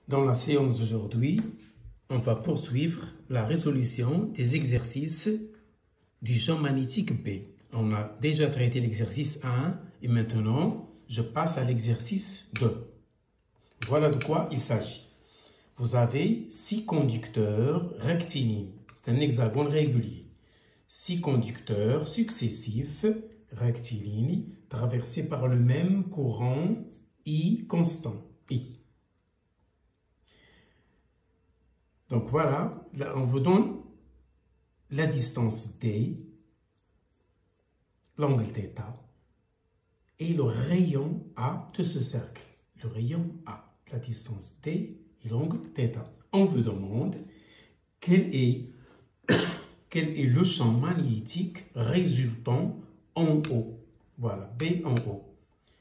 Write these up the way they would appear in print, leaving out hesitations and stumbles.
Dans la séance d'aujourd'hui, on va poursuivre la résolution des exercices du champ magnétique B. On a déjà traité l'exercice 1 et maintenant, je passe à l'exercice 2. Voilà de quoi il s'agit. Vous avez 6 conducteurs rectilignes. C'est un hexagone régulier. 6 conducteurs successifs rectilignes traversés par le même courant I constant, I. Donc voilà, là, on vous donne la distance D, l'angle θ et le rayon A de ce cercle. Le rayon A, la distance D et l'angle θ. On vous demande quel est le champ magnétique résultant en haut. Voilà, B en haut.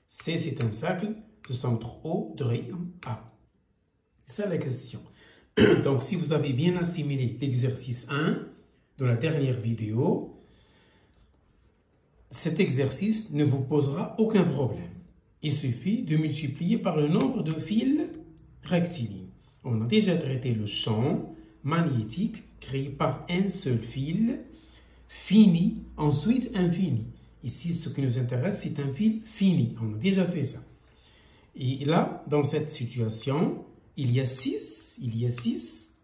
C, c'est un cercle de centre O de rayon A. C'est ça la question. Donc, si vous avez bien assimilé l'exercice 1 de la dernière vidéo, cet exercice ne vous posera aucun problème. Il suffit de multiplier par le nombre de fils rectilignes. On a déjà traité le champ magnétique créé par un seul fil fini, ensuite infini. Ici, ce qui nous intéresse, c'est un fil fini. On a déjà fait ça. Et là, dans cette situation, il y a 6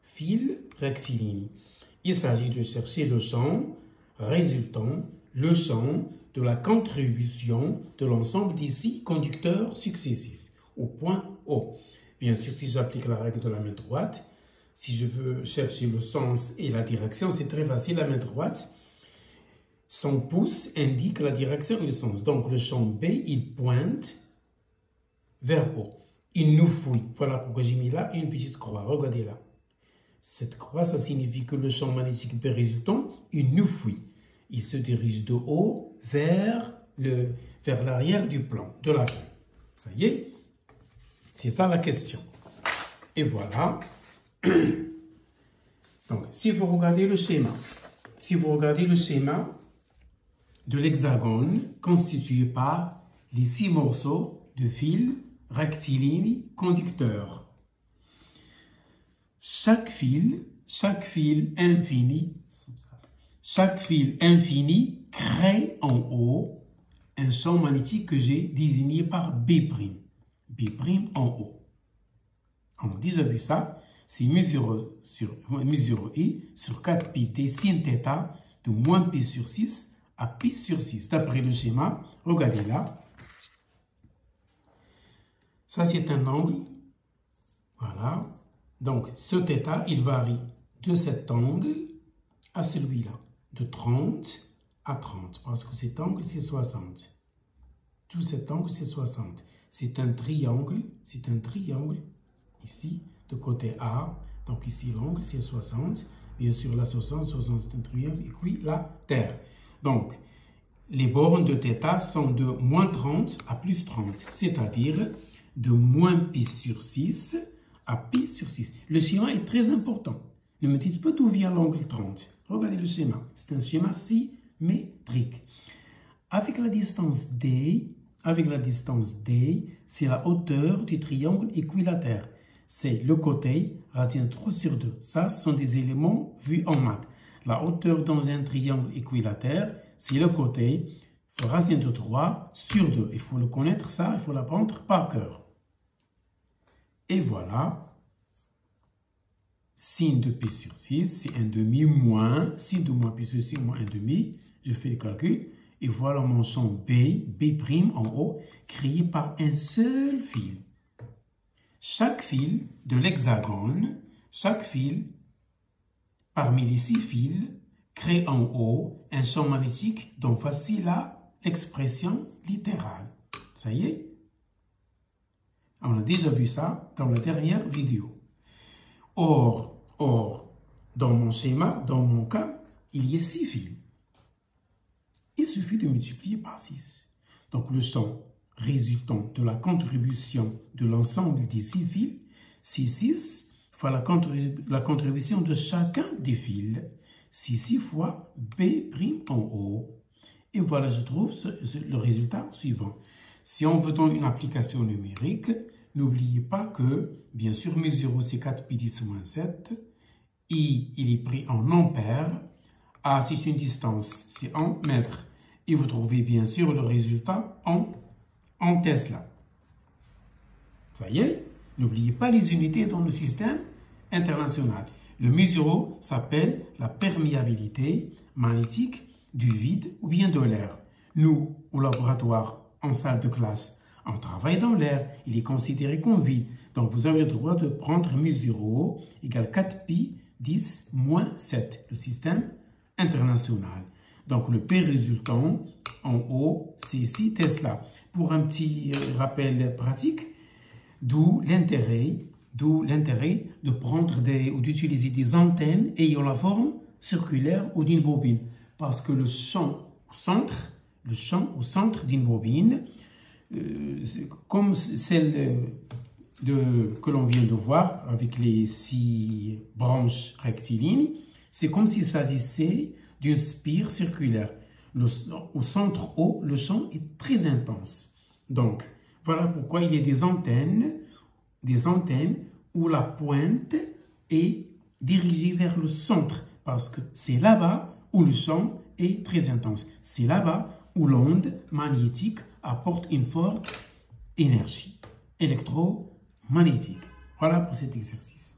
fils rectilignes. Il s'agit de chercher le champ résultant, le champ de la contribution de l'ensemble des 6 conducteurs successifs au point O. Bien sûr, si j'applique la règle de la main droite, si je veux chercher le sens et la direction, c'est très facile. La main droite, son pouce indique la direction et le sens. Donc, le champ B, il pointe vers haut. Il nous fouille. Voilà pourquoi j'ai mis là une petite croix. Regardez là. Cette croix, ça signifie que le champ magnétique B résultant, il nous fouille. Il se dirige de haut vers l'arrière du plan, de la main. Ça y est? C'est ça la question. Et voilà. Donc, si vous regardez le schéma, de l'hexagone constitué par les 6 morceaux de fil rectiligne conducteur. Chaque fil infini crée en haut un champ magnétique que j'ai désigné par B'. B' en haut. On a déjà vu ça. C'est mesure I sur 4πt sin θ de moins π sur 6 à π sur 6. D'après le schéma, regardez là. Ça, c'est un angle. Voilà. Donc, ce θ, il varie de cet angle à celui-là. De 30 à 30. Parce que cet angle, c'est 60. Tout cet angle, c'est 60. C'est un triangle. Ici, de côté A. Donc, ici, l'angle, c'est 60. Bien sûr, la 60, c'est un triangle équilatère. Donc, les bornes de θ sont de moins 30 à plus 30. C'est-à-dire de moins π sur 6 à π sur 6. Le schéma est très important. Ne me dites pas d'où vient l'angle 30. Regardez le schéma. C'est un schéma symétrique. Avec la distance D, c'est la hauteur du triangle équilatère. C'est le côté radian 3 sur 2. Ça, ce sont des éléments vus en maths. La hauteur dans un triangle équilatère, c'est le côté racine de 3 sur 2. Il faut le connaître, ça, il faut l'apprendre par cœur. Et voilà, sin de π sur 6, c'est 1 demi moins, sin de moins π sur 6 moins 1 demi. Je fais le calcul. Et voilà mon champ B' en haut, créé par un seul fil. Chaque fil de l'hexagone, parmi les 6 fils, crée en haut un champ magnétique dont voici l'expression littérale. Ça y est? On a déjà vu ça dans la dernière vidéo. Or, dans mon schéma, dans mon cas, il y a 6 fils. Il suffit de multiplier par 6. Donc, le champ résultant de la contribution de l'ensemble des 6 fils, c'est 6 fois la contribution de chacun des fils. C'est 6 fois B' en haut. Et voilà, je trouve le résultat suivant. Si on veut donc une application numérique, n'oubliez pas que, bien sûr, μ0 c'est 4 pi 10 moins 7. I, il est pris en ampères. A, c'est une distance, c'est en mètres. Et vous trouvez bien sûr le résultat en Tesla. Ça y est, n'oubliez pas les unités dans le système international. Le μ0 s'appelle la perméabilité magnétique du vide ou bien de l'air. Nous, au laboratoire, en salle de classe, on travaille dans l'air, il est considéré comme vide. Donc vous avez le droit de prendre μ0 égale 4 pi 10 moins 7, le système international. Donc le P résultant en haut, c'est 6 Tesla. Pour un petit rappel pratique, d'où l'intérêt de prendre ou d'utiliser des antennes ayant la forme circulaire ou d'une bobine. Parce que le champ au centre d'une bobine, comme celle que l'on vient de voir avec les 6 branches rectilignes, c'est comme s'il s'agissait d'une spire circulaire. Au centre haut, le champ est très intense. Donc, voilà pourquoi il y a des antennes où la pointe est dirigée vers le centre, parce que c'est là-bas où le champ est très intense. C'est là-bas où l'onde magnétique apporte une forte énergie électromagnétique. Voilà pour cet exercice.